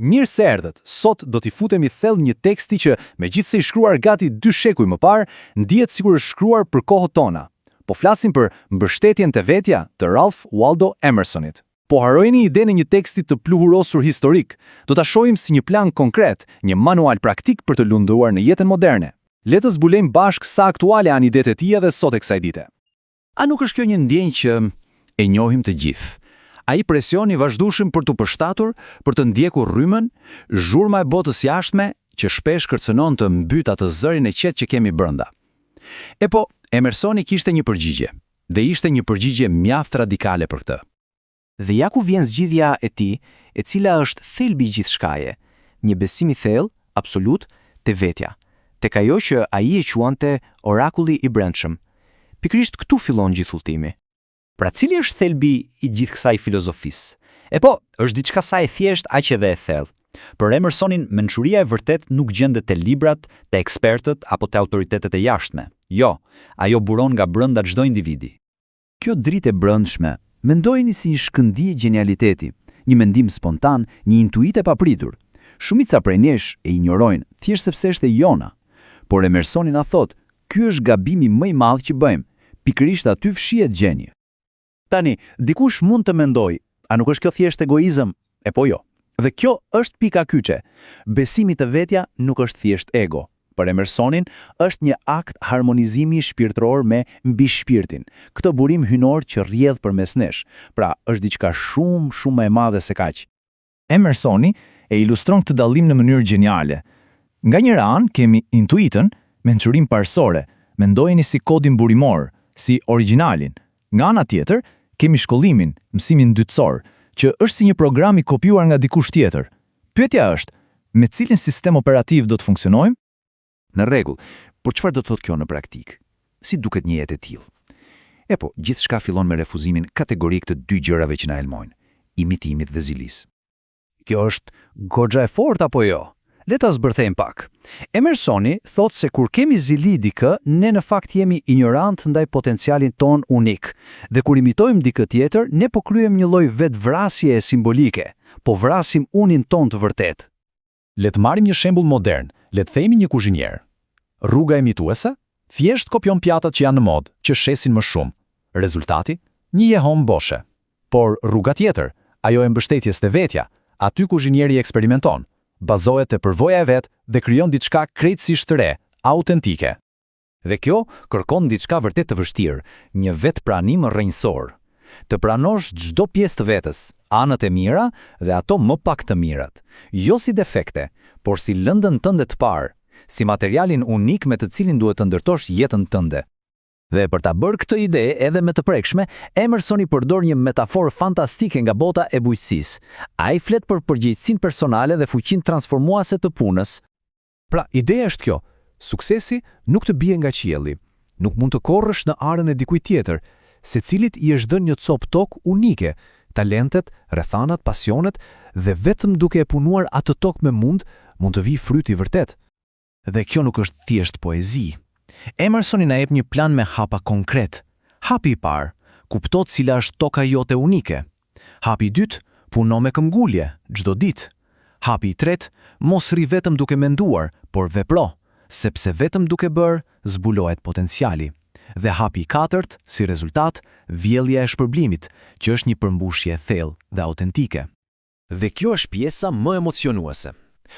Mirë se erdhët, sot do t'i futemi thellë një teksti që, megjithse i shkruar gati 2 shekuj më parë, ndihet sikur është shkruar për kohët tona. Po flasim për Mbështetjen te vetja të Ralph Waldo Emersonit. Po harrojeni idenë e një teksti të pluhurosur historik, do ta shohim si një plan konkret, një manual praktik për të lundruar në jetën moderne. Le të zbulojmë bashkë sa aktuale janë idetë e tij edhe sot e kësaj dite. A nuk është kjo një ndjenjë që e njohim të gjithë? Ai presioni vazhdueshëm për të përshtatur, për të ndjekur rrymën, zhurma e botës jashtme që shpesh kërcënon të mbyt atë zërin e qetë që kemi brenda. E po, Emersoni kishte një përgjigje, dhe ishte një përgjigje mjaft radikale për këtë. Dhe ja ku vjen zgjidhja e tij, e cila është thelbi i gjithçkaje, një besim i thellë, absolut, te vetja, tek ajo që ai e quante orakulli i brendshëm. Pikërisht këtu fillon gjithë udhëtimi. Pra cili është thelbi i gjithë kësaj filozofisë? E po, është diçka sa e thjesht aq edhe e thellë. Për Emersonin, mençuria e vërtet nuk gjendet te librat, te ekspertët apo te autoritetet e jashtme. Jo, ajo buron nga brenda çdo individi. Kjo dritë e brendshme, mendojeni si një shkëndijë genialiteti, një mendim spontan, një intuitë e papritur. Shumica prej nesh e injorojnë thjesht sepse është e jona. Por Emersoni na thotë, ky është gabimi më i madh që bëjmë. Pikërisht aty fshihet gjenie. Tani, dikush mund të mendoj, a nuk është kjo thjesht egoizëm? E po jo. Dhe kjo është pika kyçe. Besimi te vetja nuk është thjesht ego. Për Emersonin, është një akt harmonizimi shpirtëror me mbi shpirtin. Këtë burim hynor që rrjedh përmes nesh. Pra, është diçka shumë më e madhe se kaq. Emersoni e ilustron këtë dallim në mënyrë gjeniale. Nga njëra anë kemi intuitën, mençurinë parsorë, mendojeni si kodin burimor, si origjinalin. Nga ana tjetër, kemi shkollimin, mësimin dytësor, që është si një program i kopjuar nga dikush tjetër. Pyetja është, me cilin sistem operativ do të funksionojmë? Në rregull, por çfarë do të thotë kjo në praktik? Si duket një jetë e tillë? E po, gjithçka fillon me refuzimin kategorik të 2 gjërave që na helmojnë, imitimit dhe zilis. Kjo është goxha e fortë apo jo? Le ta zbërthejmë pak. Emersoni thotë se kur kemi zili dikë, ne në fakt jemi ignorant ndaj potencialin ton unik. Dhe kur imitojmë dikë tjetër, ne po kryejmë një lloj vetvrasje simbolike, po vrasim unin ton të vërtet. Le të marrim një shembull modern, le të themi një kuzhinier. Rruga imituese thjesht kopjon pjatat që janë në modë, që shesin më shumë. Rezultati? Një jehon boshe. Por rruga tjetër, ajo e mbështetjes te vetja, aty kuzhinieri eksperimenton. Bazohet te përvoja e vet dhe krijon diçka krejtësisht të re, autentike. Dhe kjo kërkon diçka vërtet të vështirë, një vetpranim rrënjësor. Të pranosh çdo pjesë të vetës, anët e mira dhe ato më pak të mirat, jo si defekte, por si lëndën tënde të parë, si materialin unik me të cilin duhet të ndërtosh jetën tënde. Dhe për ta bërë këtë ide edhe me të prekshme, Emersoni përdor një metaforë fantastike nga bota e bujqësisë. Ai flet për përgjegjësinë personale dhe fuqinë transformuese të punës. Pra, ideja është kjo: suksesi nuk të bie nga qielli. Nuk mund të korrësh në arën e dikujt tjetër, secilit i është dhënë një copë tokë unike, talentet, rrethanat, pasionet, dhe vetëm duke e punuar atë tokë me mund të vijë fryti i vërtet. Dhe kjo nuk është thjesht poezi. Emersoni na jep një plan me hapa konkret. Hapi i parë, kupto cila është toka jote unike. Hapi i dytë, puno me këmbgulje, çdo ditë. Hapi i tretë, mos rri vetëm duke menduar, por vepro, sepse vetëm duke bërë, zbulohet potenciali. Dhe hapi i katërt, si rezultat, vjellja e shpërblimit, që është një përmbushje e thellë dhe autentike. Dhe kjo është pjesa më emocionuese.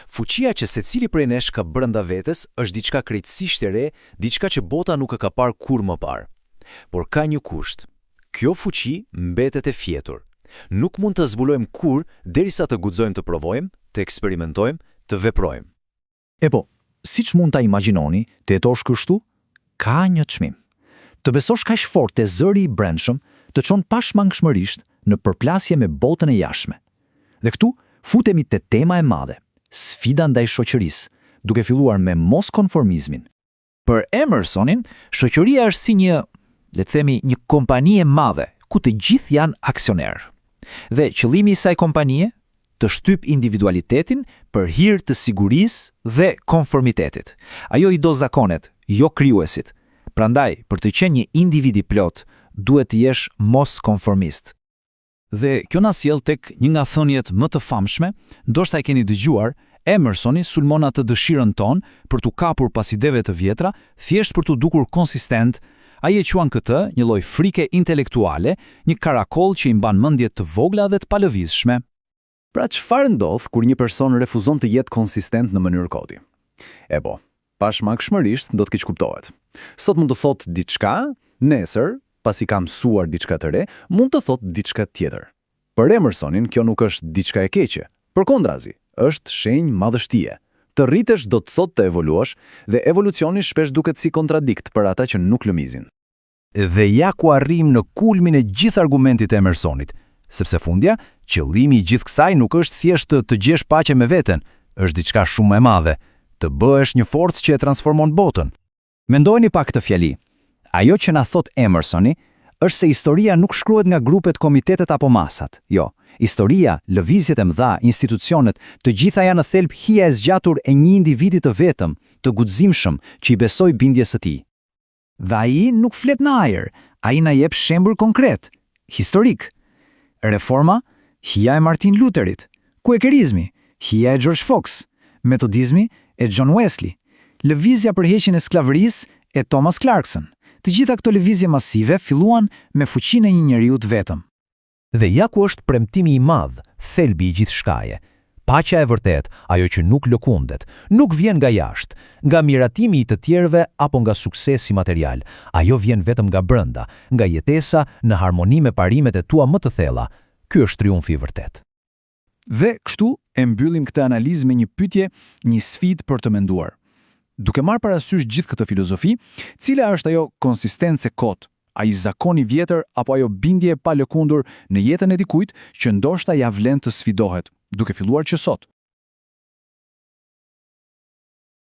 Fuqia që secili prej nesh ka brenda vetes është diçka krejtësisht e re, diçka që bota nuk e ka parë kurrë më parë. Por ka një kusht. Kjo fuqi mbetet e fjetur. Nuk mund të zbulojmë kurrë derisa të guxojmë të provojmë, të eksperimentojmë, të veprojmë. E po, siç mund ta imagjinoni, të jetosh kështu, ka një çmim. Të besosh kaq fort te zëri i brendshëm, të çon pashmangshmërisht në përplasje me botën e jashtme. Dhe këtu futemi te tema e madhe. Sfida ndaj shoqërisë, duke filluar me moskonformizmin. Për Emersonin, shoqëria është si një, le të themi, një kompani e madhe, ku të gjithë janë aksionerë. Dhe qëllimi i saj kompanie, të shtyp individualitetin për hir të sigurisë dhe konformitetit. Ajo i do zakonet, jo krijuesit. Prandaj, për të qenë një individ i plot, duhet të jesh moskonformist. Dhe kjo na sjell tek një nga thënjet më të famshme, ndoshta e keni dëgjuar, Emersoni sulmon atë dëshirën tonë për t'u kapur pas ideve të vjetra, thjesht për t'u dukur konsistent. Ai e quan këtë një lloj frike intelektuale, një karakoll që i mban mendjet të vogla dhe të palëvizshme. Pra çfarë ndodh kur një person refuzon të jetë konsistent në mënyrë kodi? Pashmangshmërisht do të keq kuptohet. Sot mund të thotë diçka, nesër, pasi ka mësuar diçka të re, mund të thotë diçka tjetër. Për Emersonin kjo nuk është diçka e keqe, përkundrazi, është shenjë madhështie. Të rritesh do të thotë të evoluosh, dhe evolucioni shpesh duket si kontradikt për ata që nuk lëmizin. Dhe ja ku arrim në kulmin e gjithë argumentit të Emersonit, sepse fundja, qëllimi i gjithë kësaj nuk është thjesht të gjesh paqe me veten, është diçka shumë e madhe, të bëhesh një forcë që e transformon botën. Mendojeni pak këtë fjali. Ajo që na thot Emersoni është se historia nuk shkruhet nga grupet, komitetet apo masat. Jo, historia, lëvizjet e mëdha, institucionet, të gjitha janë në thelb hija e zgjatur e një individi të vetëm, të guximshëm që i besoi bindjes së tij. Dhe ai nuk flet në ajër, ai na jep shembull konkret, historik. Reforma, hija e Martin Lutherit. Kuekerizmi, hija e George Fox. Metodizmi e John Wesley. Lëvizja për heqjen e skllavërisë e Thomas Clarkson. Të gjitha këto lëvizje masive filluan me fuqinë e një njeriu të vetëm. Dhe ja ku është premtimi i madh, thelbi i gjithë shkaje. Paqja e vërtet, ajo që nuk lëkundet, nuk vjen nga jashtë, nga miratimi i të tjerëve apo nga suksesi material. Ajo vjen vetëm nga brenda, nga jetesa në harmoni me parimet e tua më të thella. Ky është triumfi i vërtet. Dhe kështu e mbyllim këtë analizë me një pyetje, një sfidë për të menduar. Duke marrë parasysh gjithë këtë filozofi, cila është ajo konsistencë e kot, ai zakoni vjetër apo ajo bindje pa lëkundur në jetën e dikujt që ndoshta ja vlen të sfidohet, duke filluar që sot.